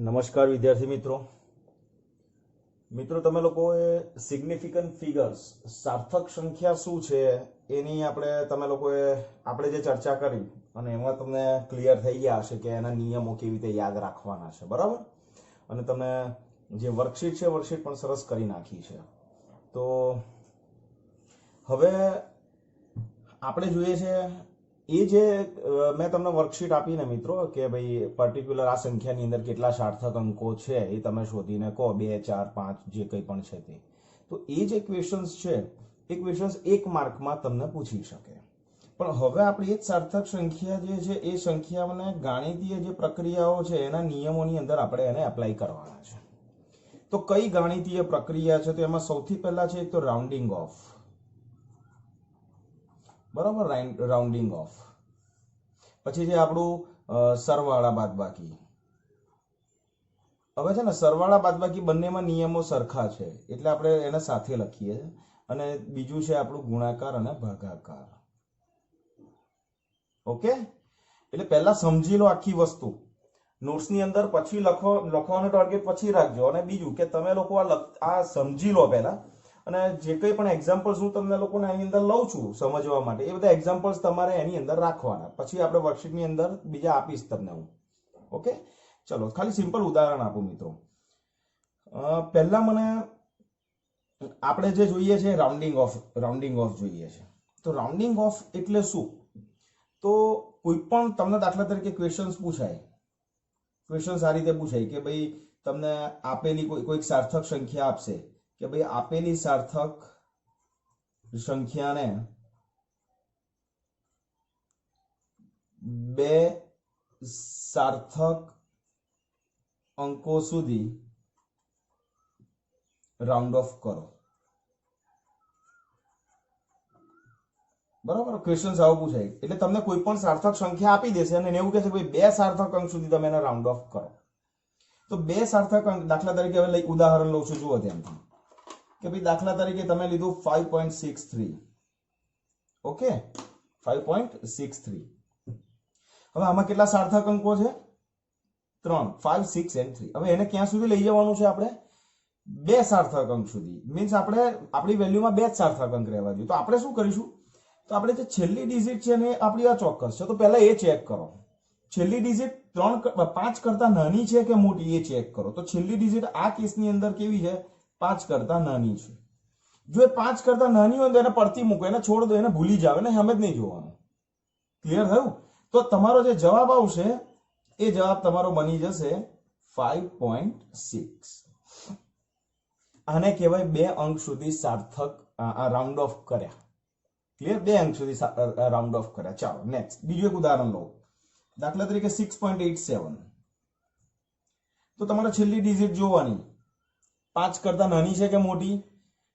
નમસ્કાર વિદ્યાર્થી મિત્રો મિત્રો તમે લોકોએ સિગ્નિફિકન્ટ ફિગર્સ સાર્થક સંખ્યા શું છે એની આપણે જે ચર્ચા કરી અને એમાં તમને ક્લિયર થઈ ગયા હશે કે એના નિયમો કેવી રીતે યાદ રાખવાના છે, બરાબર? અને તમને જે વર્કશીટ છે વર્કશીટ પણ સરસ કરી નાખી છે. તો હવે આપણે જોઈએ છે એ જે મેં તમને વર્કશીટ આપી ને મિત્રો કે ભાઈ પર્ટિક્યુલર આ સંખ્યાની અંદર કેટલા સાર્થક અંકો છે એ તમે શોધીને કહો, 2, 4, 5 જે કંઈ પણ છે તે. તો એ જે ક્વેશ્ચન્સ છે એ ક્વેશ્ચન્સ 1 માર્કમાં તમને પૂછી શકે. પણ હવે આપણે એ જ સાર્થક સંખ્યા જે છે એ સંખ્યાઓને ગાણિતીય જે પ્રક્રિયાઓ છે એના નિયમોની અંદર આપણે એને એપ્લાય કરવાના છે. તો કઈ ગાણિતીય પ્રક્રિયા છે? તો એમાં સૌથી પહેલા છે એક તો રાઉન્ડિંગ ઓફ, બરાબર? Rounding of. પછી છે આપણું સરવાળા બાદબાકી. હવે છે ને સરવાળા બાદબાકી બંનેમાં નિયમો સરખા છે એટલે આપણે એને સાથે લખીએ. અને બીજું છે આપણું ગુણાકાર અને ભાગાકાર. ઓકે, એટલે પહેલા સમજી લો આખી વસ્તુ નોટ્સની અંદર, પછી લખવાનો ટાર્ગેટ પછી રાખજો. અને બીજું કે તમે લોકો આ સમજી લો પહેલા, અને જે કંઈ પણ એક્ઝામ્પલ્સ હું તમને લોકોને એની અંદર લઉં છું સમજવા માટે, એ બધા એક્ઝામ્પલ્સ તમારે એની અંદર રાખવાના. પછી આપણે વર્કશીટની અંદર બીજા આપીશ તમને હું. ઓકે, ચલો ખાલી સિમ્પલ ઉદાહરણ આપું મિત્રો. પહેલા મને આપણે જે જોઈએ છે રાઉન્ડિંગ ઓફ જોઈએ છે. તો રાઉન્ડિંગ ઓફ એટલે શું? તો કોઈ પણ તમને દાખલા તરીકે ક્વેશ્ચન્સ પૂછાય, ક્વેશ્ચન્સ આ રીતે પૂછાય કે ભાઈ તમને આપેલી કોઈક સાર્થક સંખ્યા આપશે કે ભાઈ આપેલી સાર્થક સંખ્યાને 2 સાર્થક અંકો સુધી રાઉન્ડ ઓફ કરો, બરાબર? ક્વેશ્ચન આવું પૂછાય એટલે તમને કોઈ પણ સાર્થક સંખ્યા આપી દેશે અને એવું કહેશે કે 2 સાર્થક અંક સુધી તમે એને રાઉન્ડ ઓફ કરો. તો 2 સાર્થક અંક, દાખલા તરીકે હવે ઉદાહરણ લઉં છું, જુઓ ધ્યાનથી કે ભાઈ દાખલા તરીકે તમે લીધું 5.63. ઓકે, 5.63. હવે આમાં કેટલા સાર્થક અંકો છે? 3, 5, 6 and 3. હવે એને ક્યાં સુધી લઈ જવાનું છે આપણે? 2 સાર્થક અંક સુધી. મીન્સ આપણે આપણી વેલ્યુમાં 2 જ સાર્થક અંક રહેવા જોઈએ. તો આપણે શું કરીશું? તો આપણે જે છેલ્લી ડિજિટ છે ને આપણી અચોક્કસ છે, તો પહેલા એ ચેક કરો. છેલ્લી ડિજિટ 5 કરતા નાની છે કે મોટી એ ચેક કરો. તો છેલ્લી ડિજિટ આ કેસની અંદર કેવી છે? 5 કરતા નાની છે. જો એ 5 કરતા નાની હોય તો એને પડતી મૂકો, એને છોડ દો, એને ભૂલી જાવ, એને સામે જ નહીં જોવાનું. ક્લિયર થયું? તો તમારો જે જવાબ આવશે એ જવાબ તમારો બની જશે 5.6. આને કહેવાય 2 અંક સુધી સાર્થક રાઉન્ડ ઓફ કર્યા. ક્લિયર? 2 અંક સુધી રાઉન્ડ ઓફ કર્યા. ચાલો નેક્સ્ટ બીજું એક ઉદાહરણ લો. દાખલા તરીકે 6.87. તો તમારે છેલ્લી ડિજિટ જોવાની 5 કરતા નાની છે કે મોટી?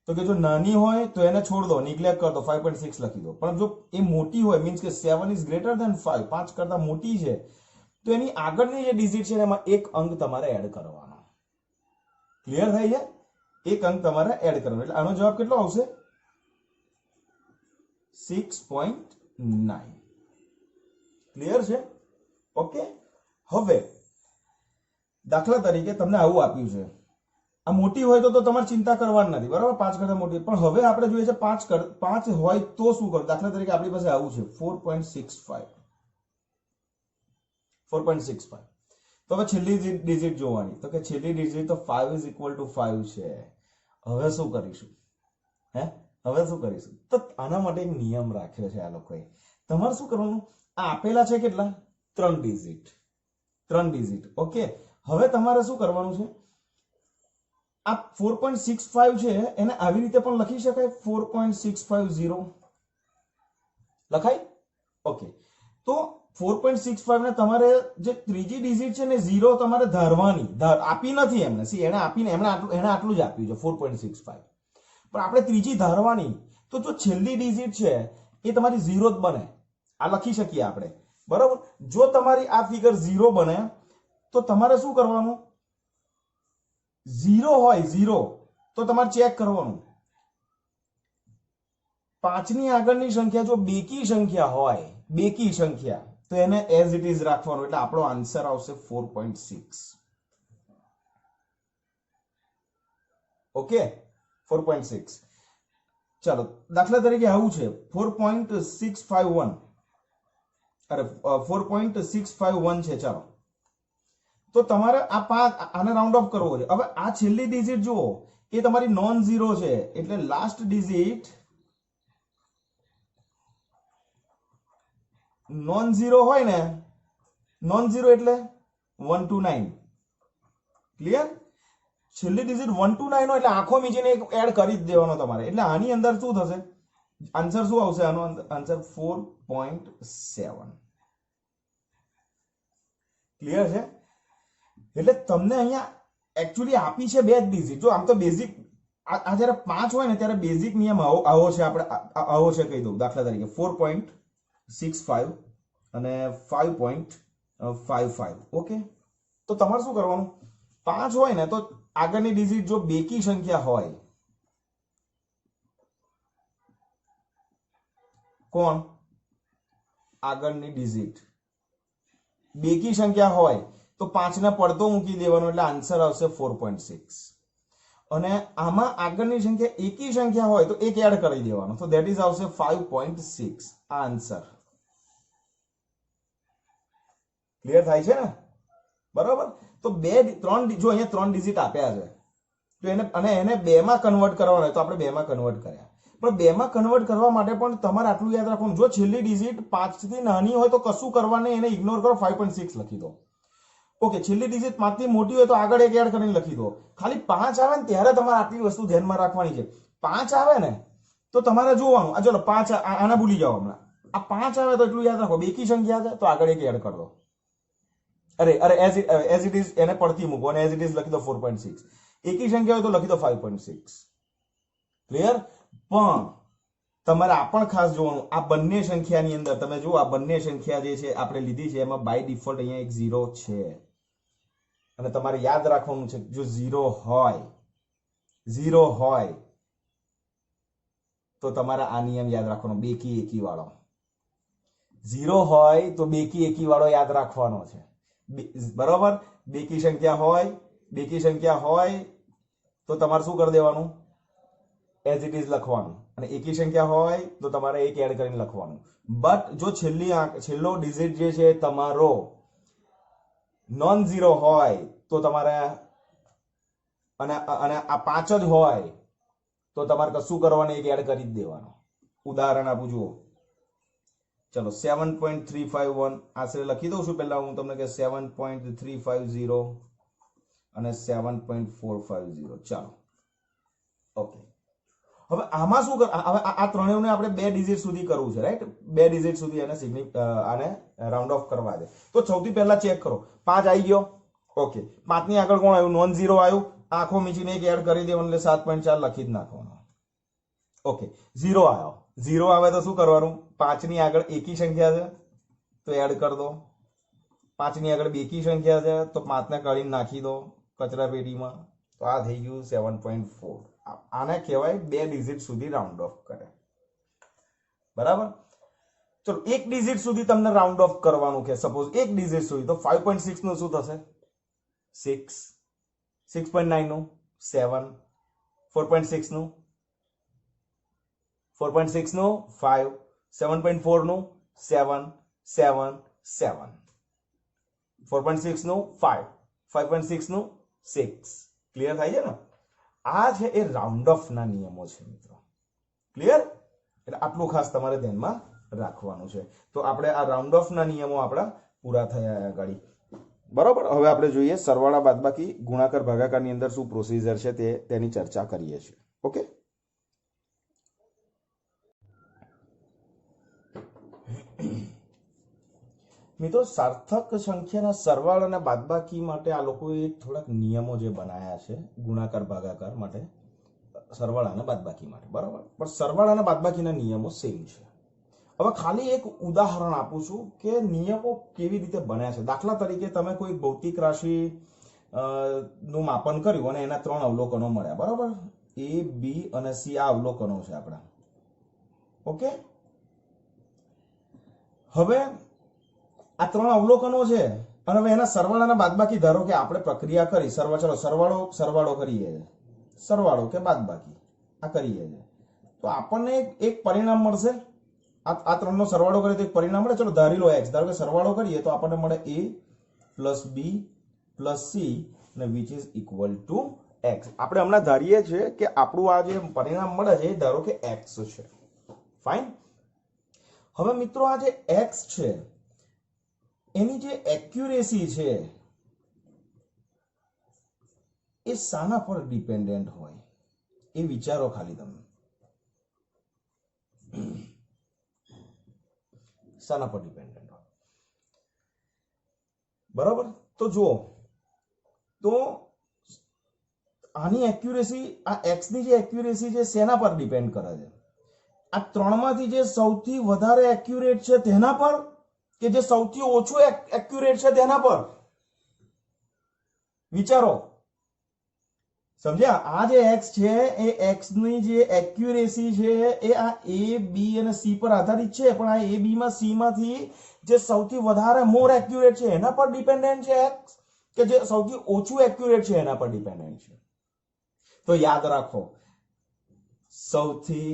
તો કે જો નાની હોય તો એને છોડ દો, નિગ્લેક્ટ કર દો, 5.6 લખી દો. પણ જો એ મોટી હોય, મીન્સ કે 7 ઇઝ ગ્રેટર ધેન 5, 5 કરતા મોટી છે, તો એની આગળની જે ડિજિટ છે એમાં એક અંક તમારે એડ કરવાનો. ક્લિયર થઈ છે? એક અંક તમારે એડ કરવાનો. એટલે આનો જવાબ કેટલો આવશે? 6.9. ક્લિયર છે? ઓકે, હવે દાખલા તરીકે તમને આવું આપ્યું છે. આ મોટી હોય તો તમારે ચિંતા કરવાની નથી, બરાબર? 5 કરતા મોટી. પણ હવે આપણે જોઈએ છે 5 હોય તો શું કરો? દાખલા તરીકે આપણી પાસે આવું છે 4.65. 4.65. તો હવે છેલ્લી ડિજિટ જોવાની. તો કે છેલ્લી ડિજિટ તો 5 = 5 છે. હવે શું કરીશું? હવે શું કરીશું? તો આના માટે એક નિયમ રાખ્યો છે આ લોકોએ. તમારે શું કરવાનું? આ આપેલા છે કેટલા? 3 ડિજિટ. ઓકે, હવે તમારે શું કરવાનું છે? આ 4.65 છે એને આવી રીતે પણ લખી શકાય, 4.650 લખાય. ઓકે, તો 4.65 ને તમારે જે ત્રીજી ડિજિટ છે ને 0 તમારે ધારવાની, આપી નથી એમને. એને આપીને એને આટલું જ આપ્યું છે 4.65, પણ આપણે ત્રીજી ધારવાની. તો જો છેલ્લી ડિજિટ છે એ તમારી 0 જ બને. આ લખી શકીએ આપણે, બરાબર? જો તમારી આ ફિગર 0 બને તો તમારે શું કરવાનું? 0 હોય 0 તો તમારે ચેક કરવાનું. 5 ની આગળની સંખ્યા જો બેકી સંખ્યા હોય, બેકી સંખ્યા, તો એને એઝ ઇટ ઇઝ રાખવાનું. એટલે આપણો આન્સર આવશે 4.6. ઓકે 4.6. ચાલો દાખલા તરીકે આવું છે 4.651 અરે 4.651 છે. ચાલો તો તમારે આ પાંચ આને રાઉન્ડ ઓફ કરવો છે. હવે આ છેલ્લી ડિજિટ જુઓ એ તમારી નોન ઝીરો છે એટલે લાસ્ટ ડિજિટ નોન ઝીરો હોય ને, નોન ઝીરો એટલે 129. ક્લિયર? છેલ્લી ડિજિટ 129 હોય એટલે આંખો મીચીને એક એડ કરી જ દેવાનો તમારે. એટલે આની અંદર શું થશે? આન્સર શું આવશે? આનો આન્સર 4.7. ક્લિયર છે? એટલે તમને અહીંયા એકચ્યુઅલી આપી છે બે જ ડિજિટ. જો આમ તો બેઝિક આ જ્યારે 5 હોય ને ત્યારે બેઝિક નિયમ આવો છે. આપણે આવો છે કહી દઉં. દાખલા તરીકે 4.65 અને 5.55. ઓકે, તો તમારે શું કરવાનું? 5 હોય ને તો આગળની ડિજિટ જો બેકી સંખ્યા હોય, કોણ? આગળની ડિજિટ બેકી સંખ્યા હોય તો 5 ને પડતો મૂકી દેવાનો એટલે આન્સર આવશે 4.6. અને આમાં આગળની સંખ્યા એકી સંખ્યા હોય તો એક એડ કરી દેવાનો, તો ધેટ ઇઝ આવશે 5.6. આ આન્સર ક્લિયર થાય છે ને? બરાબર. તો જો અહીંયા 3 ડિજિટ આપ્યા છે તો એને 2 માં કન્વર્ટ કરવાનો, તો આપણે 2 માં કન્વર્ટ કર્યા. પણ 2 માં કન્વર્ટ કરવા માટે પણ તમારે આટલું યાદ રાખવાનું, જો છેલ્લી ડિજિટ 5 થી નાની હોય તો કશું કરવાનું એને ઇગ્નોર કરો, 5.6 લખી દો. ઓકે, છેલ્લી ડિજિટ 5 થી મોટી હોય તો આગળ એક એડ કરીને લખી દો. ખાલી 5 આવે ને ત્યારે તમારે આટલી વસ્તુ ધ્યાનમાં રાખવાની છે. 5 આવે ને તો તમારે જોવાનું, આ ચલો 5 આના ભૂલી જાઓ હમણાં. આ 5 આવે તો એટલું યાદ રાખો, બેકી સંખ્યા છે તો આગળ એક એડ કરી દો. અરે એઝ ઇટ ઇઝ એને પડતી મૂકો અને એઝ ઇટ ઇઝ લખી દો 4.6. એકી સંખ્યા હોય તો લખી દો 5.6. ક્લિયર? પણ તમારે આ પણ ખાસ જોવાનું, આ બંને સંખ્યાની અંદર તમે જુઓ, આ બંને સંખ્યા જે છે આપણે લીધી છે એમાં બાય ડિફોલ્ટ અહીંયા એક 0 છે. અને તમારે યાદ રાખવાનું છે જો 0 હોય તો તમારે આ નિયમ યાદ રાખવાનો, બેકી એકી વાળો. 0 હોય તો બેકી એકી વાળો યાદ રાખવાનો છે. બરોબર? બેકી સંખ્યા હોય તો તમારે શું કરી દેવાનું? એઝ ઇટ ઇઝ લખવાનું. અને એકી સંખ્યા હોય તો તમારે એક એડ કરીને લખવાનું. બટ જો છેલ્લો ડિજિટ જે છે તમારો નોન ઝીરો હોય તો તમારે અને આ 5 જ હોય તો તમારે કશું કરવાનું, એક એડ કરી જ દેવાનો. ઉદાહરણ આપું જુઓ. ચલો 7.351 આશરે લખી દઉં છું. પહેલા હું તમને કે 7.350 અને 7.450. ચાલો ઓકે. હવે આમાં શું કર, હવે આ ત્રણેયને આપણે 2 ડિજિટ સુધી કરવું છે, રાઈટ? 2 ડિજિટ સુધી આને રાઉન્ડ ઓફ કરવા દે. તો સૌથી પહેલા ચેક કરો, 5 આવી ગયો. ઓકે, 5 ની આગળ કોણ આવ્યું? નોન ઝીરો આવ્યું. આંખો મીચીને એક એડ કરી દેવાનું એટલે 7.4 લખી જ નાખવાનો. ઓકે, 0 આવ્યો. 0 આવે તો શું કરવાનું? 5 ની આગળ એકી સંખ્યા છે તો એડ કરી દો. 5 ની આગળ બેકી સંખ્યા છે તો 5 ને કાઢીને નાખી દો કચરા પેટીમાં. તો આ થઈ ગયું 7.4. આને કહેવાય 2 ડિજિટ સુધી રાઉન્ડ ઓફ કરે. બરાબર? ચલો એક ડિજિટ સુધી તમને રાઉન્ડ ઓફ કરવાનું કે સપોઝ એક ડિજિટ સુધી, તો 5.6 નું શું થશે? 6. 6.9 નું 7. 4.6 નું 4.6 નું 5. 7.4 નું 7 7 7. 4.6 નું 5. 5.6 નું 6. ક્લિયર થાય છે ને? આ છે એ રાઉન્ડ ઓફ ના નિયમો છે મિત્રો. ક્લિયર? એટલે આટલું ખાસ તમારે ધ્યાનમાં રાખવાનું છે. તો આપણે આ રાઉન્ડ ઓફ ના નિયમો આપણા પૂરા થયા આગળ. બરોબર? હવે આપણે જોઈએ સરવાળા બાદબાકી ગુણાકાર ભાગાકારની અંદર શું પ્રોસિજર છે તેની ચર્ચા કરીએ છીએ. ઓકે, મિત્રો સાર્થક સંખ્યાના સરવાળા અને બાદબાકી માટે આ લોકોએ થોડાક નિયમો જે બનાવ્યા છે ગુણાકાર ભાગાકાર માટે, સરવાળા અને બાદબાકી માટે. બરાબર? પણ સરવાળા અને બાદબાકીના નિયમો સેમ છે. હવે ખાલી એક ઉદાહરણ આપું છું કે નિયમો કેવી રીતે બન્યા છે. દાખલા તરીકે તમે કોઈ ભૌતિક રાશિ નું માપન કર્યું અને એના 3 અવલોકનો મળ્યા. બરાબર? A, B અને C આ અવલોકનો છે આપણા. ઓકે, હવે આ 3 અવલોકનો છે અને હવે એના સરવાળાના બાદબાકી ધારો કે આપણે પ્રક્રિયા કરી, ચલો સરવાળો કરીએ. સરવાળો કે બાદબાકી આ કરીએ છીએ તો આપણને એક પરિણામ મળશે. આ ત્રણનો સરવાળો કરીએ તો એક પરિણામ મળે. ચલો ધારી લો x, ધારો કે સરવાળો કરીએ તો આપણને મળે a plus b plus c અને which is equal to x. આપણે હમણાં ધારીએ છીએ કે આપણું આ જે પરિણામ મળે છે એ ધારો કે x છે. ફાઇન. હવે મિત્રો આ જે x છે એની જે એક્યુરેસી છે એ શાના પર ડિપેન્ડન્ટ હોય એ વિચારો ખાલી તમે. શાના પર ડિપેન્ડન્ટ હોય? બરાબર. તો જુઓ તો આની એક્યુરેસી, આ x ની જે એક્યુરેસી છે શેના પર ડિપેન્ડ કરે છે? આ ત્રણમાંથી જે સૌથી વધારે એક્યુરેટ છે તેના પર કે જે સૌથી ઓછું એક્યુરેટ છે તેના પર? વિચારો. સમજ્યા? આ જે x છે એ x ની જે એક્યુરેસી છે એ આ a b અને c પર આધારિત છે, પણ આ a b માં c માંથી જે સૌથી વધારે મોર એક્યુરેટ છે એના પર ડિપેન્ડન્ટ છે x, કે જે સૌથી ઓછું એક્યુરેટ છે એના પર ડિપેન્ડન્ટ છે? તો યાદ રાખો, સૌથી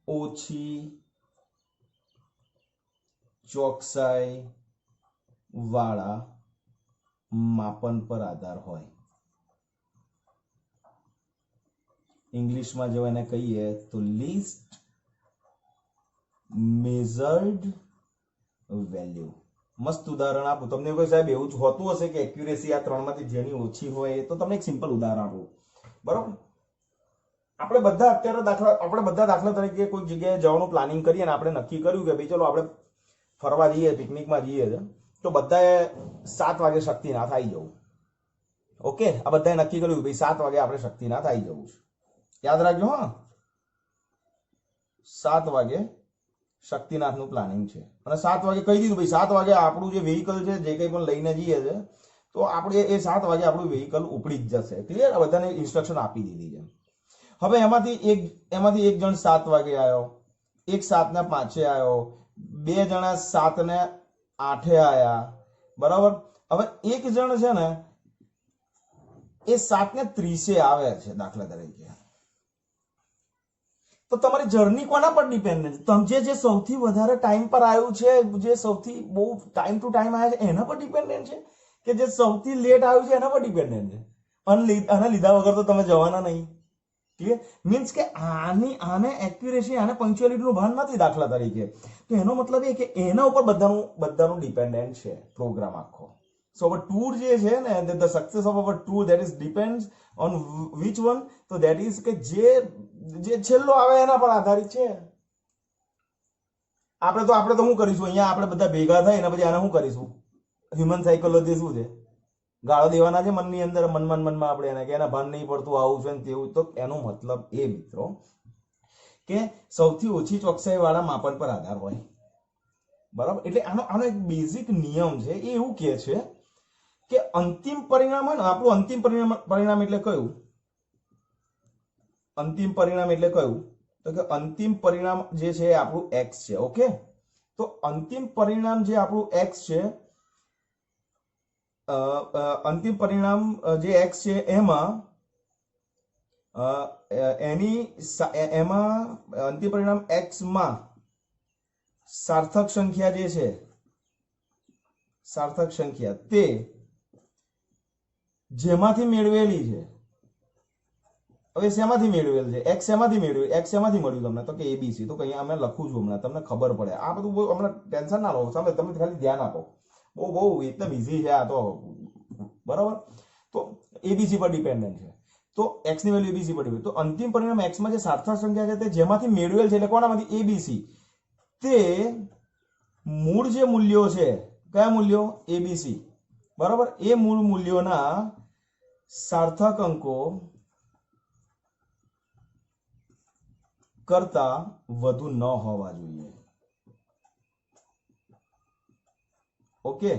ઓછી ચોકસાઈ વાળા માપન પર આધાર હોય. ઇંગ્લિશમાં જો એને કહીએ તો લીસ્ટ મેઝર્ડ વેલ્યુ. મસ્ત ઉદાહરણ આપું તમને. કોઈ સાહેબ એવું જ હોતું હશે કે એક્યુરેસી આ ત્રણમાંથી જેની ઓછી હોય, તો તમને એક સિમ્પલ ઉદાહરણ આપું. બરોબર. આપણે બધા દાખલા તરીકે કોઈ જગ્યાએ જવાનું પ્લાનિંગ કરીએ અને આપણે નક્કી કર્યું કે ભાઈ ચલો આપણે ફરવા જઈએ, પિકનિકમાં જઈએ છે, તો બધાએ 7 વાગે શક્તિનાથ આવી જવું. ઓકે, આ બધાએ નક્કી કર્યું ભાઈ 7 વાગે આપણે શક્તિનાથ આવી જવું છે. યાદ રાખજો. હા, 7 વાગે શક્તિનાથનું પ્લાનિંગ છે અને 7 વાગે કહી દીધું ભાઈ 7 વાગે આપણું જે વ્હીકલ છે જે કંઈ પણ લઈને જઈએ છે તો આપણે એ 7 વાગે આપણું વ્હીકલ ઉપડી જ જશે. ક્લિયર? આ બધાને ઇન્સ્ટ્રક્શન આપી દીધી છે. હવે એમાંથી એક જણ 7 વાગે આવ્યો, એક 7:05 આવ્યો, 2 જણા 7:08 આવ્યા. બરાબર. હવે એક જણ છે ને એ 7:30 આવે છે દાખલા તરીકે. તો તમારી જર્ની કોના પર ડિપેન્ડન્ટ છે? તમે જે સૌથી વધારે ટાઈમ પર આવ્યું છે, જે સૌથી બહુ ટાઈમ ટુ ટાઈમ આવ્યા છે એના પર ડિપેન્ડન્ટ છે, કે જે સૌથી લેટ આવ્યું છે એના પર ડિપેન્ડન્ટ છે? આના લીધા વગર તો તમે જવાના નહીં. ક્લિયર? મીન્સ કે આને એક્યુરેસી, આને પંક્ચ્યુઅલિટીનું ભાન નથી દાખલા તરીકે. તો એનો મતલબ એ કે એના ઉપર બધાનું ડિપેન્ડન્ટ છે પ્રોગ્રામ આખો. સો અવર ટૂર જે છે ને, the success of our tour that is depends on which one? તો that is કે જે છેલ્લો આવે એના પર આધારિત છે. આપણે તો શું કરીશું અહીંયા? આપણે બધા ભેગા થાય એના પછી આને શું કરીશું? હ્યુમન સાયકોલોજી શું છે? ગાળો દેવાના છે મનની અંદર, મનમાં આપણે એને કે એના ભાન નહીં પડતું, આવું છે ને તેવું. તો એનો મતલબ એ મિત્રો કે સૌથી ઓછી ચોકસાઈ વાળા માપન પર આધાર હોય. બરાબર. એટલે આનો એક બેઝિક નિયમ છે. એ એવું કહે છે કે અંતિમ પરિણામ હોય ને, આપણું અંતિમ પરિણામ એટલે કયું? અંતિમ પરિણામ એટલે કયું? તો કે અંતિમ પરિણામ જે છે એ આપણું x છે. ઓકે. તો અંતિમ પરિણામ જે આપણું x છે, અંતિમ પરિણામ જે x છે એમાં અંતિમ પરિણામ x માં સાર્થક સંખ્યા જે છે, સાર્થક સંખ્યા તે જેમાંથી મેળવેલી છે. હવે શેમાંથી મેળવેલ છે? x શેમાંથી મેળવેલ? x શેમાંથી મળ્યું તમને? તો કે ABC. તો અહીંયા અમે લખું છું હમણાં, તમને ખબર પડે. આ બધું હમણાં ટેન્શન ના લો, તમે ખાલી ધ્યાન આપો. બહુ એકદમ ઈઝી છે આ તો. બરાબર. તો ABC પર ડિપેન્ડન્ટ છે. તો x ની વેલ્યુ ABC પર ડિપેન્ડ. તો અંતિમ પરિણામ x માં જે સાર્થક સંખ્યા છે તે જેમાંથી મેળવેલ છે, એટલે કોનામાંથી? ABC. તે મૂળ જે મૂલ્યો છે, કયા મૂલ્યો? ABC. બરાબર. એ મૂળ મૂલ્યોના સાર્થક અંકો કરતા વધુ ન હોવા જોઈએ. ઓકે.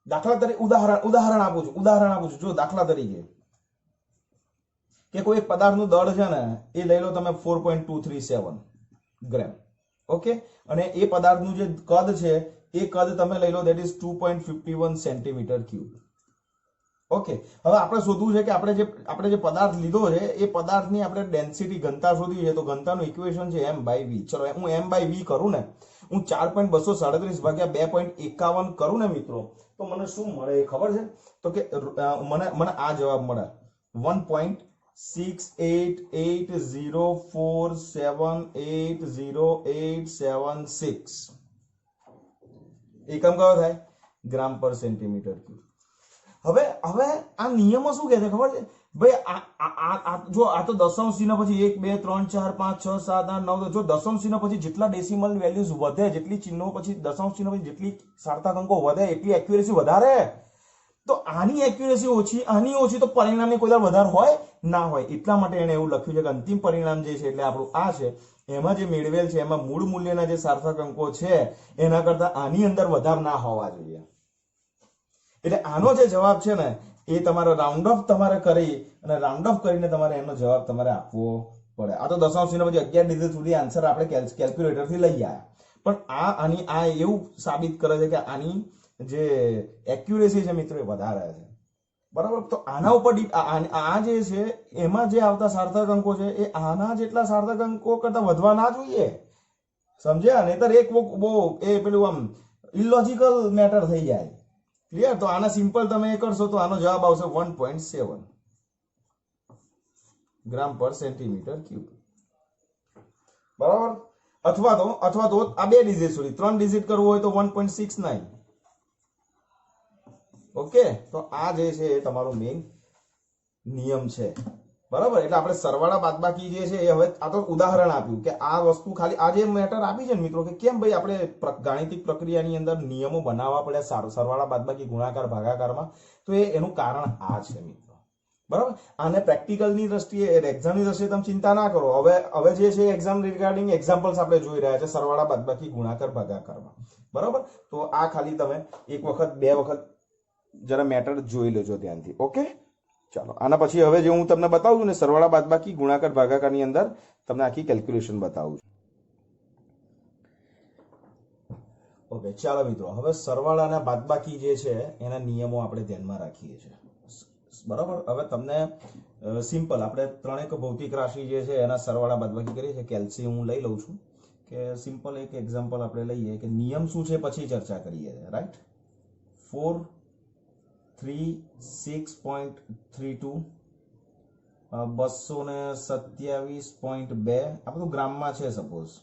દાખલા તરીકે ઉદાહરણ આપું છું. જો દાખલા તરીકે કે કોઈ એક પદાર્થનું દળ છે ને, એ લઈ લો તમે 4.237 ગ્રામ. ઓકે. અને એ પદાર્થનું જે કદ છે એ કદ તમે લઈ લો, that is 2.51 centimetre cube. Okay, હવે આપણે શોધવું છે કે આપણે જે પદાર્થ લીધો છે એ પદાર્થની આપણે ડેન્સિટી ઘનતા શોધવી છે. તો ઘનતાનું ઇક્વેશન છે m/v. ચલો હું m/v કરું ને, હું 4.237 ભાગ્યા 2.51 કરું ને મિત્રો, તો મને શું મળે એ ખબર છે? તો કે મને આ જવાબ મળે 1.6804780876. એકમ કયો થાય? ગ્રામ પર સેન્ટીમીટર ક્યુબ. હવે આ નિયમો શું કહે છે ખબર છે ભાઈ? જો આ તો દશાંશ ચિહ્ન પછી 1 2 3 4 5 6 7 8 9, જો દશાંશ ચિહ્ન પછી જેટલા ડેસિમલ વેલ્યુઝ વધે, જેટલી ચિહ્નો પછી દશાંશ ચિહ્ન પછી જેટલી સાર્થક અંકો વધે એટલી એક્યુરેસી વધારે. તો આની એક્યુરેસી ઓછી, આની ઓછી, તો પરિણામની કોઈ વધારે હોય ના હોય. એટલા માટે એને એવું લખ્યું છે કે અંતિમ પરિણામ જે છે એટલે આપણું આ છે, એમાં જે મેળવેલ છે એમાં મૂળ મૂલ્યના જે સાર્થક અંકો છે એના કરતા આની અંદર વધારે ના હોવા જોઈએ. એટલે આનો જે જવાબ છે ને એ તમારે રાઉન્ડ ઓફ તમારે કરી અને રાઉન્ડ ઓફ કરીને તમારે એનો જવાબ તમારે આપવો પડે. આ તો દશાંશ ચિહ્ન પછી 11 ડિજિટ સુધી આન્સર આપણે કેલ્ક્યુલેટર થી લઈ આવ્યા, પણ આ એવું સાબિત કરે છે કે આની જે એક્યુરેસી છે મિત્રો એ વધારે છે. બરાબર? તો આના ઉપર આ જે છે એમાં જે આવતા સાર્થક અંકો છે એ આના જેટલા સાર્થક અંકો કરતા વધવા ના જોઈએ. સમજ્યા? નહીતર એક બહુ એ પેલું આમ ઇલોજિકલ મેટર થઈ જાય. ક્લિયર? તો આના સિમ્પલ તમે એ કરશો તો આનો જવાબ આવશે 1.7 ગ્રામ પર સેન્ટીમીટર ક્યુબ. બરાબર? અથવા તો આ 2 ડિજિટ સુધી, 3 ડિજિટ કરવું હોય તો 1.69. ઓકે, તો આ જે છે એ તમારો મેઇન નિયમ છે. બરાબર? એટલે આપણે સરવાળા બાદબાકી જે છે એ હવે આ તો ઉદાહરણ આપ્યું કે આ વસ્તુ ખાલી આ જે મેટર આપી છે ને મિત્રો કે કેમ ભાઈ આપણે ગાણિતિક પ્રક્રિયાની અંદર નિયમો બનાવવા પડે સરવાળા બાદબાકી ગુણાકાર ભાગાકારમાં, તો એનું કારણ આ છે મિત્રો. બરાબર? આને પ્રેક્ટિકલની દ્રષ્ટિએ એક્ઝામની દ્રષ્ટિએ તમે ચિંતા ના કરો. હવે જે છે એક્ઝામ રિગાર્ડિંગ એક્ઝામ્પલ્સ આપણે જોઈ રહ્યા છે સરવાળા બાદબાકી ગુણાકાર ભાગાકારમાં. બરાબર? તો આ ખાલી તમે એક વખત બે વખત જરા મેટર જોઈ લેજો ધ્યાનથી. ઓકે, ચાલો આના પછી હવે જે હું તમને બતાવું છું ને સરવાળા બાદબાકી ગુણાકાર ભાગાકારની અંદર તમને આખી કેલ્ક્યુલેશન બતાવું છું. ઓકે, ચાલો મિત્રો હવે સરવાળા અને બાદબાકી જે છે એના નિયમો આપણે ધ્યાનમાં રાખીએ છીએ. બરાબર? હવે તમને સિમ્પલ આપણે ત્રણેક ભૌતિક રાશિ જે છે એના સરવાળા બાદબાકી કરીએ છીએ. કેલ્સી હું લઈ લઉં છું કે સિમ્પલ એક એક્ઝામ્પલ આપણે લઈએ કે નિયમ શું છે પછી ચર્ચા કરીએ. રાઈટ? 4 3 6.32 227.2 આ બધું ગ્રામમાં છે સપોઝ.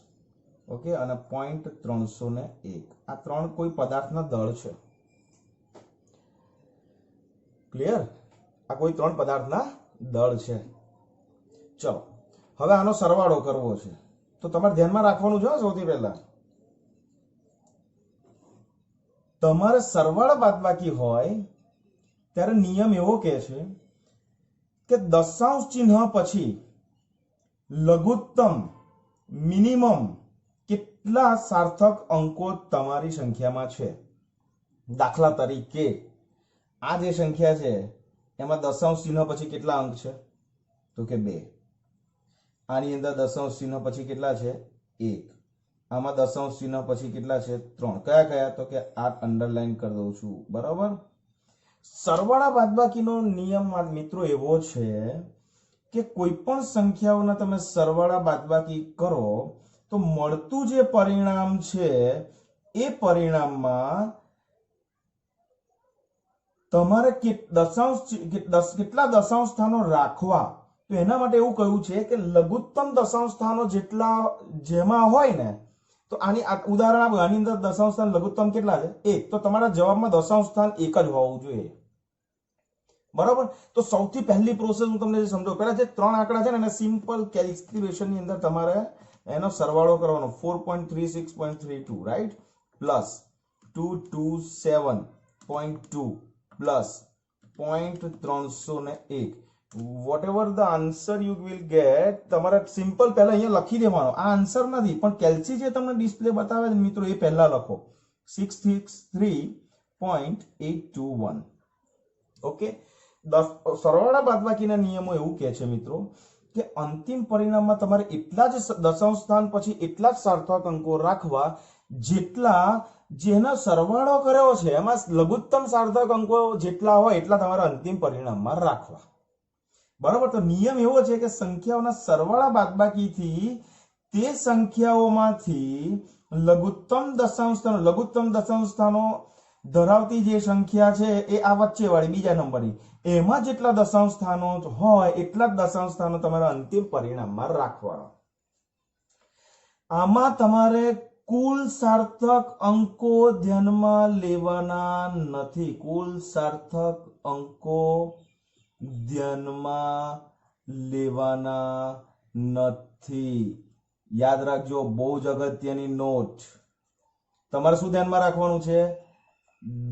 ઓકે, અને 0.301 આ ત્રણ કોઈ પદાર્થના દળ છે. ક્લિયર? આ કોઈ ત્રણ પદાર્થના દળ છે. ચલો હવે આનો સરવાળો કરવો છે તો તમારે ધ્યાનમાં રાખવાનું છે સૌથી પહેલા તમારે સરવાળા બાદબાકી હોય ત્યારે નિયમ એવો કહે છે કે દશાંશ ચિહ્ન પછી લઘુત્તમ મિનિમમ કેટલા સાર્થક અંકો તમારી સંખ્યામાં છે. દાખલા તરીકે આ જે સંખ્યા છે એમાં દશાંશ ચિહ્ન પછી કેટલા અંક છે? તો કે 2. આની અંદર દશાંશ ચિહ્ન પછી કેટલા છે? 1. આમાં દશાંશ ચિહ્ન પછી કેટલા છે? 3. કયા કયા? તો કે આ અંડરલાઈન કરી દઉં છું. બરાબર? સરવાળા બાદબાકીનો નિયમ મિત્રો એવો છે કે કોઈ પણ સંખ્યાઓના તમે સરવાળા બાદબાકી કરો તો મળતું જે પરિણામ છે એ પરિણામમાં તમારે કેટલા દશાંશ સ્થાનો રાખવા, તો એના માટે એવું કહ્યું છે કે લઘુત્તમ દશાંશ સ્થાનો જેટલા જેમાં હોય ને, તો આની ઉદાહરણ આપો. આની અંદર દશાંશ સ્થાન લઘુત્તમ કેટલા છે? 1. તો તમારા જવાબમાં દશાંશ સ્થાન 1 જ હોવું જોઈએ. બરાબર? તો સૌથી પહેલી પ્રોસેસ હું તમને સમજાવું. પહેલા જે ત્રણ આંકડા છે ને એને સિમ્પલ કેલ્ક્યુલેશન ની અંદર તમારે એનો સરવાળો કરવાનો. 4.36.32 right plus 227.2 plus 0.301 whatever the answer you will get. તમારે સિમ્પલ પહેલા અહીંયા લખી દેવાનો. આ આન્સર નથી પણ કેલ્સી જે તમને ડિસ્પ્લે બતાવે છે મિત્રો એ પહેલા લખો 663.821. ઓકે, સરવાળા બાદબાકીના નિયમો એવું કહે છે મિત્રો કે અંતિમ પરિણામમાં તમારે એટલા જ દશાંશ સ્થાન પછી એટલા જ સાર્થક અંકો રાખવા જેટલા જેનો સરવાળો કર્યો છે એમાં લઘુત્તમ સાર્થક અંકો જેટલા હોય એટલા તમારા અંતિમ પરિણામમાં રાખવા. બરાબર. તો નિયમ એવો છે કે સંખ્યાઓના સરવાળા બાદબાકીથી તે સંખ્યાઓમાંથી લઘુત્તમ દશાંશ સ્થાનો ધરાવતી જે સંખ્યા છે એ આ વચ્ચેવાળી બીજા નંબરની, એમાં જેટલા દશાંશ સ્થાનો હોય એટલા જ દશાંશ સ્થાનો તમારા અંતિમ પરિણામમાં રાખવાના. આમાં તમારે કુલ સાર્થક અંકો ધ્યાનમાં લેવાના નથી. કુલ સાર્થક અંકો ધ્યાનમાં લેવાના નથી. યાદ રાખજો, બહુ જ અગત્યની નોટ. તમારે શું ધ્યાનમાં રાખવાનું છે?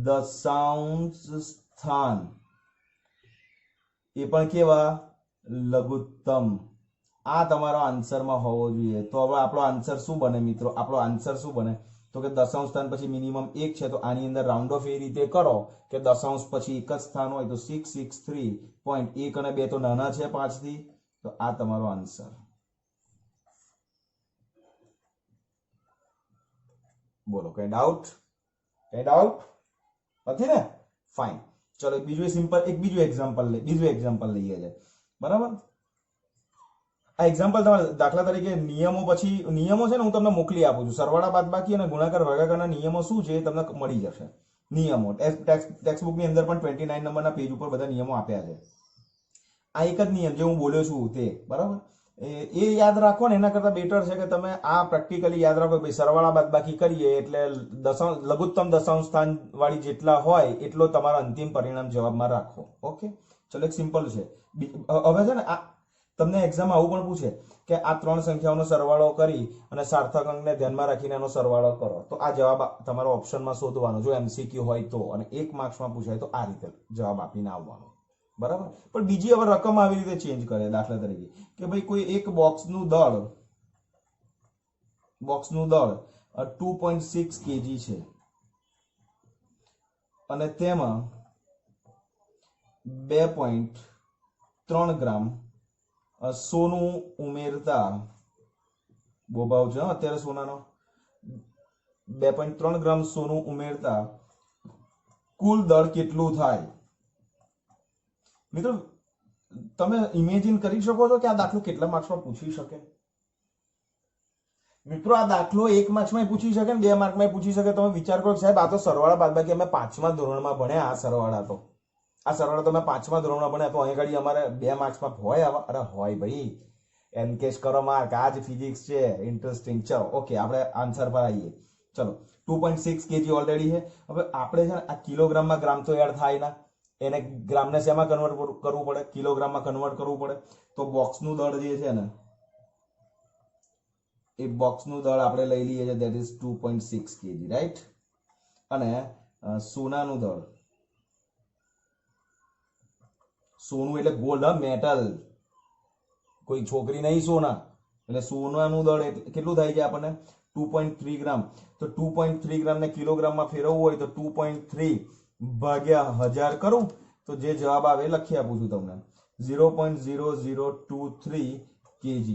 દશાંશ સ્થાન, એ પણ કેવા? લઘુત્તમ. આ તમારો આન્સરમાં હોવો જોઈએ. તો હવે આપણો આન્સર શું બને મિત્રો? આપણો આન્સર શું બને? તો કે દશાંશ સ્થાન પછી મિનિમમ 1 છે, તો આની અંદર રાઉન્ડ ઓફ એ રીતે કરો કે દશાંશ પછી એક જ સ્થાન હોય તો 663.1 અને 2 તો નાના છે 5 થી, તો આ તમારો આન્સર. બોલો, કઈ ડાઉટ? કઈ ડાઉટ નથી ને? ફાઇન. ચલો બીજું એક્ઝામ્પલ લઈએ છે. બરાબર. આ એક્ઝામ્પલ તમારે દાખલા તરીકે નિયમો છે ને, હું તમને મોકલી આપું છું. સરવાળા બાદબાકી અને ગુણાકાર ભાગાકારના નિયમો શું છે એ તમને મળી જશે. નિયમો ટેક્સ્ટ બુકની અંદર પણ 29 નંબરના પેજ ઉપર બધા નિયમો આપ્યા છે. આ એક જ નિયમ જે હું બોલ્યો છું તે, બરાબર, એ યાદ રાખો ને એના કરતા બેટર છે કે તમે આ પ્રેક્ટિકલી યાદ રાખો. ભાઈ સરવાળા બાદબાકી કરીએ એટલે લઘુત્તમ દશાંશ સ્થાન વાળી જેટલા હોય એટલો તમારા અંતિમ પરિણામ જવાબમાં રાખો. ઓકે, ચલો, એક સિમ્પલ છે. હવે છે ને આ તમને એક્ઝામ આવું પણ પૂછે કે આ ત્રણ સંખ્યાઓનો સરવાળો કરી અને સાર્થક અંકને ધ્યાનમાં રાખીને એનો સરવાળો કરો, તો આ જવાબ તમારો ઓપ્શનમાં શોધવાનો. જો MCQ હોય તો, અને 1 માર્ક્સમાં પૂછાય તો આ રીતે જવાબ આપીને આવવાનો. બરાબર. પણ બીજી હવે રકમ આવી રીતે ચેન્જ કરે. દાખલા તરીકે કે ભાઈ કોઈ એક બોક્સનું દળ 2.6 kg છે અને તેમાં 2.3 ગ્રામ સોનું ઉમેરતા, બહુ ભાવ છે અત્યારે સોનાનો, 2.3 ગ્રામ સોનું ઉમેરતા કુલ દળ કેટલું થાય? મિત્રો, તમે ઇમેજિન કરી શકો છો કે આ દાખલો કેટલા માર્ક્સમાં પૂછી શકે? મિત્રો, આ દાખલો 1 માર્ક્સમાં પૂછી શકે ને 2 માર્કમાં પૂછી શકે. તમે વિચાર કરો સાહેબ, આ તો સરવાળા બાદબાકી અમે 5મા ધોરણમાં ભણ્યા. આ સરવાળા તો અમે 5મા ધોરણમાં ભણ્યા, તો અહીં ઘડી અમારે 2 માર્ક્સમાં હોય? અરે હોય ભાઈ, એનકેશ કરો માર્ક. આ જ ફિઝિક્સ છે, ઇન્ટરેસ્ટિંગ. ચલો, ઓકે, આપણે આન્સર પર આવીએ. ચલો, 2.6 kg ઓલરેડી છે. હવે આપણે છે ને આ કિલોગ્રામમાં ગ્રામ તો એડ થાય ના, એને ગ્રામને શેમાં કન્વર્ટ કરવું પડે? કિલોગ્રામમાં કન્વર્ટ કરવું પડે. તો બોક્સનું દળ જે છે ને, એ બોક્સનું દળ આપણે લઈ લઈએ છીએ, ધેટ ઇઝ 2.6 kg, રાઈટ? અને સોનાનું દળ, સોનું એટલે ગોલ્ડ, મેટલ, કોઈ છોકરી નહીં, સોના. એટલે સોનાનું દળ કેટલું થાય છે આપણને? 2.3 ગ્રામ. તો 2.3 ગ્રામને કિલોગ્રામમાં ફેરવવું હોય તો 2.3 ભાગ્યા 1000 કરું તો જે જવાબ આવે લખી આપું છું તમને, 0.0023 kg.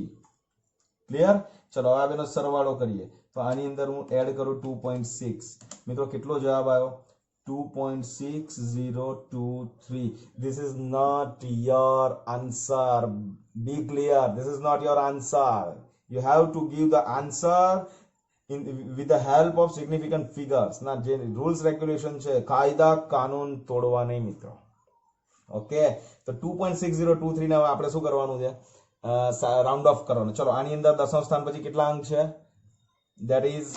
ક્લિયર? ચલો, હવે એનો સરવાળો કરીએ તો આની અંદર હું એડ કરું 2.6. મિત્રો, કેટલો જવાબ આવ્યો? 2.6023. This is not your answer. Be clear, this is not your answer. You have to give the answer with the help of significant figures. ના જે રૂલ્સ રેગ્યુલેશન છે, કાયદા કાનૂન તોડવા નહીં મિત્રો. ઓકે, તો 2.6023 ને આપણે શું કરવાનું છે? રાઉન્ડ ઓફ કરવાનું. ચલો, આની અંદર દશાંશ સ્થાન પછી કેટલા અંક છે? ધેટ ઇઝ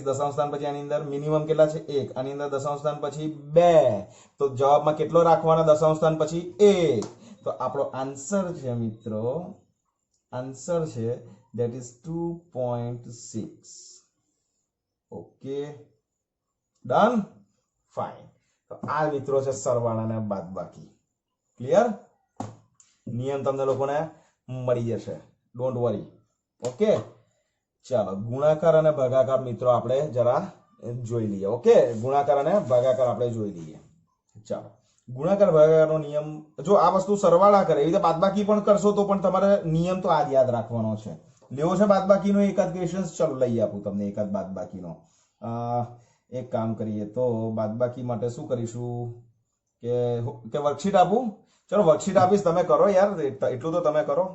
દશાંશ સ્થાન પછી આની અંદર મિનિમમ કેટલા છે? 1. આની અંદર દશાંશ સ્થાન પછી 2. તો જવાબમાં કેટલો રાખવાના દશાંશ સ્થાન પછી? 1. તો આપણો આન્સર છે મિત્રો, આન્સર છે that is 2.6. Okay, done, fine. તો આ મિત્રો છે સરવાળા અને બાદબાકી. ક્લિયર? નિયમ તમને લોકોને મળી જશે, ડોન્ટ વરી. ઓકે, ચાલો, ગુણાકાર અને ભાગાકાર મિત્રો આપણે જરા જોઈ લઈએ. ઓકે, ગુણાકાર અને ભાગાકાર આપણે જોઈ લઈએ. ચાલો, ગુણાકાર ભાગાકારનો નિયમ, જો આ વસ્તુ સરવાળા કરે, એવી રીતે બાદબાકી પણ કરશો તો પણ તમારે નિયમ તો આ જ યાદ રાખવાનો છે. લેવો છે બાદબાકીનો એકાદ ક્વેશ્ચન? ચલો, લઈ આપું તમને એકાદ બાદબાકીનો. એક કામ કરીએ તો બાદબાકી માટે શું કરીશું કે વર્કશીટ આપું? ચલો વર્કશીટ આપીશ, તમે કરો યાર, એટલું તો તમે કરો.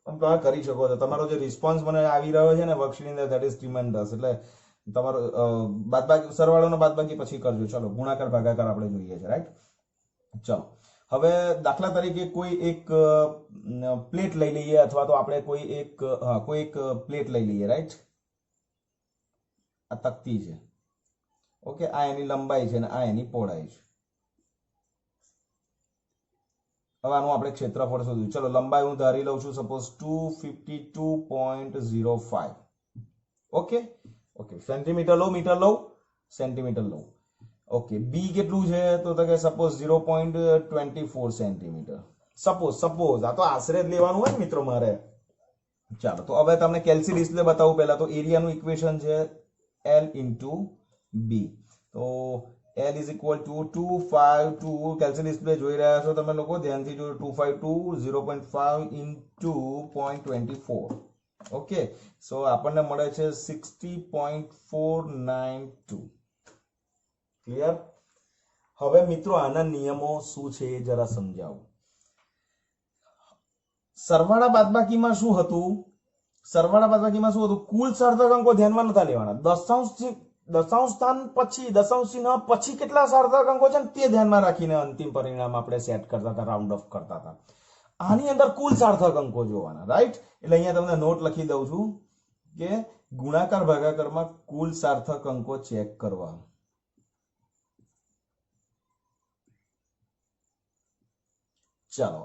તમે કરી શકો છો. તમારો જે રિસ્પોન્સ મને આવી રહ્યો છે ને વર્કશીટ ની અંદર, ધેટ ઇઝ ટ્રીમેન્ડસ. એટલે તમારો બાદબાકી સરવાળોનો બાદબાકી પછી કરજો. ચલો ગુણાકાર ભાગાકાર આપણે જોઈએ છે, રાઈટ? ચલો હવે દાખલા તરીકે કોઈ એક પ્લેટ લઈ લઈએ, અથવા તો આપણે કોઈ એક પ્લેટ લઈ લઈએ, રાઈટ? આ તકતી છે, ઓકે. આ એની લંબાઈ છે અને આ એની પહોળાઈ છે. હવે આનું આપણે ક્ષેત્રફળ શોધ્યું. ચલો લંબાઈ હું ધારી લઉં છું સપોઝ 252.05. Okay okay. સેન્ટીમીટર લો, મીટર લો, સેન્ટીમીટર લો. ઓકે. બી કેટલું છે તો કે સપોઝ 0.24 સેન્ટીમીટર. સપોઝ આ તો આશરે જ લેવાનું હોય ને મિત્રો મારે. ચાલો તો હવે તમને કેલ્સી ડિસ્પ્લે બતાવું. પહેલા તો એરિયાનું ઇક્વેશન છે L into B. તો L is equal to 252. કેલ્સી display જોઈ રહ્યા છો તમે લોકો, ધ્યાનથી જોજો. 252 0.5 into 0.24. ઓકે. સો આપણને મળે છે 60.492. ક્લિયર? હવે મિત્રો આના નિયમો શું છે એ જરા સમજાવું. સરવાળા બાદબાકીમાં શું હતું? કુલ સાર્થક અંકો ધ્યાનમાં નતા લેવાના. દશાંશ સ્થાન પછી, દશાંશ ચિહ્ન પછી કેટલા સાર્થક અંકો છે ને તે ધ્યાનમાં રાખીને અંતિમ પરિણામ આપણે સેટ કરતા હતા, રાઉન્ડ ઓફ કરતા હતા. આની અંદર કુલ સાર્થક અંકો જોવાના, રાઈટ? એટલે અહીંયા તમને નોટ લખી દઉં છું કે ગુણાકાર ભાગાકારમાં કુલ સાર્થક અંકો ચેક કરવા. ચાલો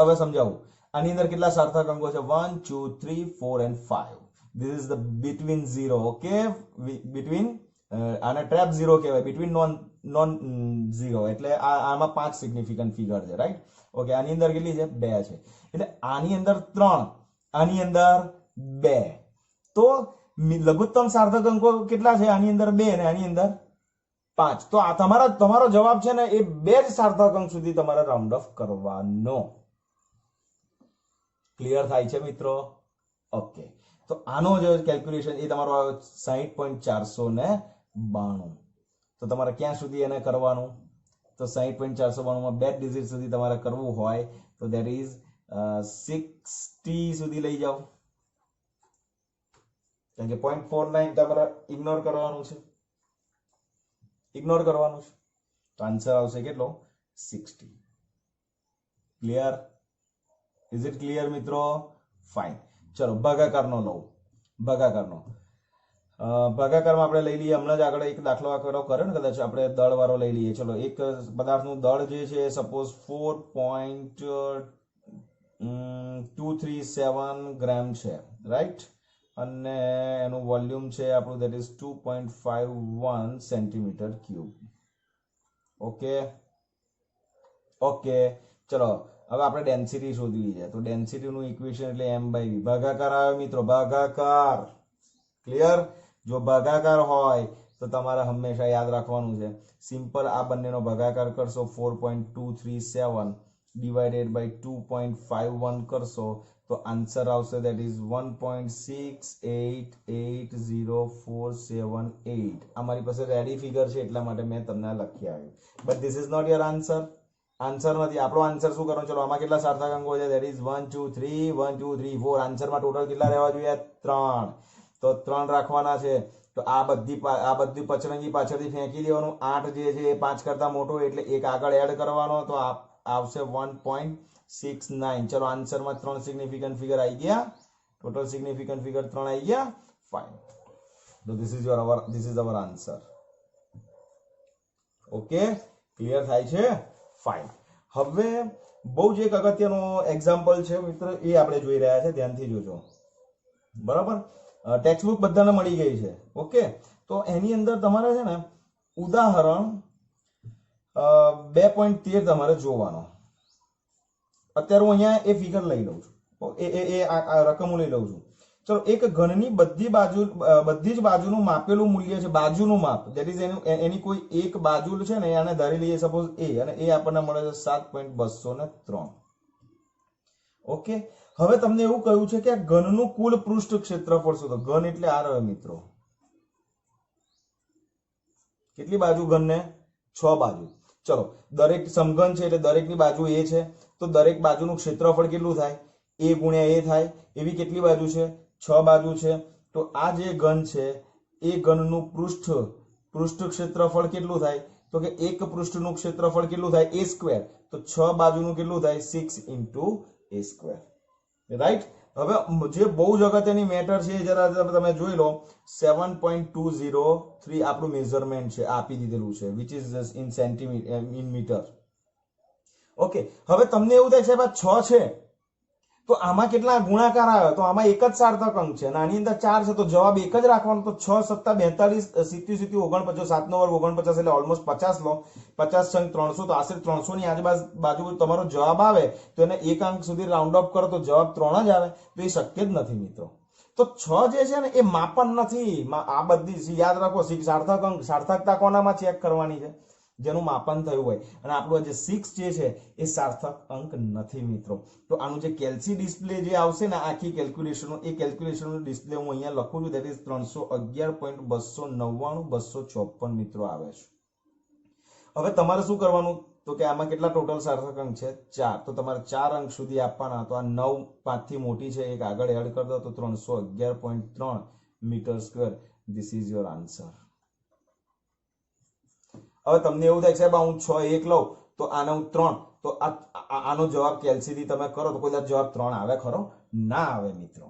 હવે સમજાવું. આની અંદર કેટલા સાર્થક અંકો છે? 1 2 3 4 and 5. This is the between zero. Okay, between આને ટ્રેપ ઝીરો કહેવાય, between non zero. એટલે આમાં 5 સિગ્નિફિકન્ટ ફિગર છે, રાઈટ? ઓકે. આની અંદર કેટલી છે? 2 છે. એટલે આની અંદર 3, આની અંદર 2. તો લઘુત્તમ સાર્થક અંકો કેટલા છે? આની અંદર 2 અને આની અંદર 5. તો આ તમારો જવાબ છે ને એ 2 જ સાર્થક અંક સુધી તમારે રાઉન્ડ ઓફ કરવાનો. ક્લિયર થાય છે મિત્રો? ઓકે. તો આનો જે કેલ્ક્યુલેશન એ તમારો 60.492. તો તમારે ક્યાં સુધી એને કરવાનું? તો 60.492 માં 2 ડિજિટ સુધી તમારે કરવું હોય તો ધેટ ઇઝ 60 સુધી લઈ જાઓ. કારણ કે 0.49 તમારે ઇગ્નોર કરવાનું છે. તો આન્સર આવશે કેટલો? 60. ક્લિયર? ઇઝ ઇટ ક્લિયર મિત્રો? ફાઇન. ચલો ભાગાકારનો લઉં. ભાગાકારમાં આપણે લઈ લઈએ, હમણાં જ આગળ એક દાખલો કર્યો ને કદાચ, આપણે દળ વાળો લઈ લઈએ. ચલો એક પદાર્થનું દળ જે છે સપોઝ 4.237 ગ્રામ છે, રાઈટ? અને એનું વોલ્યુમ છે આપણું that is 2.51 centimetre cube. Okay. ચલો હવે આપણે ડેન્સિટી શોધવી છે. તો ડેન્સિટીનું ઇક્વેશન એટલે m/v. ભાગાકાર આવે મિત્રો, ભાગાકાર. ક્લિયર? જો ભાગાકાર હોય તો તમારે હંમેશા યાદ રાખવાનું છે, સિમ્પલ આ બંનેનો ભાગાકાર કરશો, 4.237 ડિવાઇડેડ બાય 2.51 કરશો તો આન્સર આવશે ધેટ ઇઝ 1.688047 અમારી પાસે રેડી ફિગર છે એટલા માટે મેં તમને લખી આવ્યું. But this is not your answer. Answer નથી. આપણો આન્સર શું કરવાનો? ચલો આમાં કેટલા સાર્થક અંકો છે? That is 1 2 3 1 2 3 4. આન્સરમાં ટોટલ કેટલા રહેવા જોઈએ? 3. તો 3 રાખવાના છે. તો આ બધી પચરંગી પાછળથી ફેંકી દેવાનું. 8 જે છે એ 5 કરતા મોટો એટલે એક આગળ એડ કરવાનો, તો આવશે 1.69. ચલો આન્સરમાં 3 સિગ્નિફિકન્ટ ફિગર આવી ગયા. ટોટલ સિગ્નિફિકન્ટ ફિગર 3 આવી ગયા. ફાઇન. તો this is our answer. Okay, clear થાય છે? ફાઇન. હવે બહુ જ એક અગત્યનો એક્ઝામ્પલ છે મિત્ર, એ આપણે જોઈ રહ્યા છે, ધ્યાનથી જોજો. બરાબર? ટેક્સ્ટબુક બધાને મળી ગઈ છે. ઓકે. તો એની અંદર તમારે છે ને ઉદાહરણ 2.13 તમારે જોવાનો. અત્યારે હું અહીંયા એ ફિગર લઈ લઉં છું, આ રકમ લઈ લઉં છું. ચલો એક ઘનની બધી જ બાજુનું માપેલું મૂલ્ય છે, બાજુનું માપ, ધેટ ઇઝ એની કોઈ એક બાજુ છે ને આને ધારી લઈએ સપોઝ a, અને એ આપણને મળે છે 7.203. ઓકે. હવે તમને એવું કહ્યું છે કે આ ઘનનું કુલ પૃષ્ઠ ક્ષેત્રફળ શોધો. ઘન એટલે આ રહ્યો મિત્રો. કેટલી બાજુ ઘનને 6 બાજુ. ચલો દરેક સમઘન છે એટલે દરેકની બાજુ a છે, તો દરેક બાજુનું ક્ષેત્રફળ કેટલું થાય? a ગુણ્યા a થાય. એવી કેટલી બાજુ છે? 6 બાજુ છે. તો આ જે ઘન છે એ ઘનનું પૃષ્ઠ ક્ષેત્રફળ કેટલું થાય? તો કે એક પૃષ્ઠનું ક્ષેત્રફળ કેટલું થાય? a square. તો 6 બાજુનું કેટલું થાય? 6 into a સ્ક્વેર. રાઈટ. હવે જે બહુ જ અગત્યની મેટર છે જરા તમે જોઈ લો. 7.203 આપણું મેઝરમેન્ટ છે, આપી દીધેલું છે, which is in centimetre in metre. Okay, હવે તમને એવું થાય છે ભાઈ 6 છે તો આમાં કેટલા ગુણાકાર આવે? તો આમાં એક જ સાર્થક અંક છે, આની અંદર 4 છે, તો જવાબ એક જ રાખવાનો. તો 6 + 42 70 49, 7 નો વર્ગ 49 એટલે ઓલમોસ્ટ 50 લો. 50 × 300 તો આશરે 300 ની આજુબાજુ તમારો જવાબ આવે. તો એને એક અંક સુધી રાઉન્ડ અપ કરો તો જવાબ 3 જ આવે. તો એ શક્ય જ નથી મિત્રો. તો 6 જે છે ને એ માપન નથી. આ બધી યાદ રાખો, સાર્થક અંક સાર્થકતા કોનામાં ચેક કરવાની છે? જેનું માપન થયું હોય. અને આપણું જે 6 જે છે એ સાર્થક અંક નથી મિત્રો. તો આનું જે કેલ્સી ડિસ્પ્લે જે આવશે ને આખી કેલ્ક્યુલેશન, એ કેલ્ક્યુલેશનનું ડિસ્પ્લે હું અહીંયા લખું છું, ધેટ ઇઝ 311.299/254 મિત્રો આવે છે. હવે તમારે શું કરવાનું? તો કે આમાં કેટલા ટોટલ સાર્થક અંક છે? 4. તો તમારે 4 અંક સુધી આપવાના. તો આ 9 5 થી મોટી છે, એક આગળ એડ કરી દો તો 311.3 metre square. This is your answer. હવે તમને એવું થાય સાહેબ હું 6 1 લઉં તો આનો 3, તો આનો જવાબ કેલ્સી થી તમે કરો તો કોઈ જવાબ 3 આવે ખરો? ના આવે મિત્રો.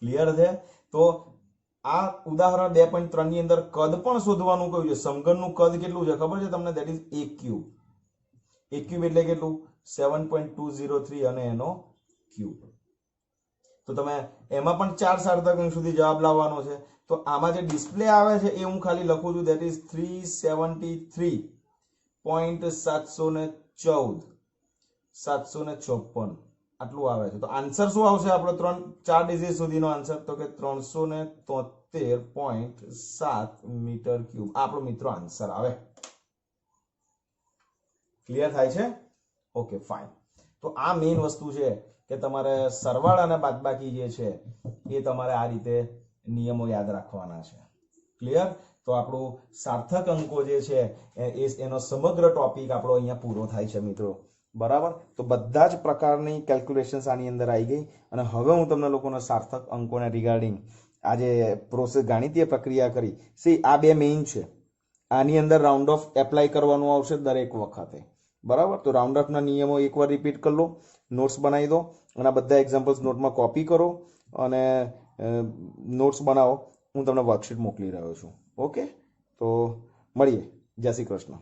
ક્લિયર છે? તો આ ઉદાહરણ 2.3 ની અંદર કદ પણ શોધવાનું કહ્યું છે. સમઘનનું કદ કેટલું છે ખબર છે તમને? That is a cube. a cube એટલે કેટલું? 7.203 અને એનો ક્યુબ. તો તમે એમાં પણ 4 સાર્થક અંક સુધી જવાબ લાવવાનો છે. તો આમાં જે ડિસ્પ્લે આવે છે એ હું ખાલી લખું છું, ધેટ ઇઝ 373.714 આટલું આવે છે. તો આન્સર શું આવશે આપણો 4 ડિજિટ સુધીનો આન્સર? તો કે 373.7 મીટર ક્યુબ આપણો મિત્રો આન્સર આવે. ક્લિયર થાય છે? Okay fine. તો આ મેઇન વસ્તુ છે કે તમારે સરવાળા અને બાદબાકી જે છે એ તમારે આ રીતે નિયમો યાદ રાખવાના છે. ક્લિયર? તો આપણું સાર્થક અંકો જે છે એનો સમગ્ર ટોપિક આપણો અહીંયા પૂરો થાય છે મિત્રો. બરાબર? તો બધા જ પ્રકારની કેલ્ક્યુલેશન્સ આની અંદર આવી ગઈ. અને હવે હું તમને લોકોના સાર્થક અંકોના રિગાર્ડિંગ આ જે પ્રોસેસ ગાણિતીય પ્રક્રિયા કરી સી આ બે મેઇન છે. આની અંદર રાઉન્ડ ઓફ એપ્લાય કરવાનું આવશે દરેક વખતે. બરાબર? તો રાઉન્ડ ઓફના નિયમો એકવાર રિપીટ કરી લો, નોટ્સ બનાવી દો અને આ બધા એક્ઝામ્પલ્સ નોટમાં કોપી કરો અને નોટ્સ બનાવો. હું તમને વર્કશીટ મોકલી રહ્યો છું. ઓકે, તો મળીએ. જય શ્રી કૃષ્ણ.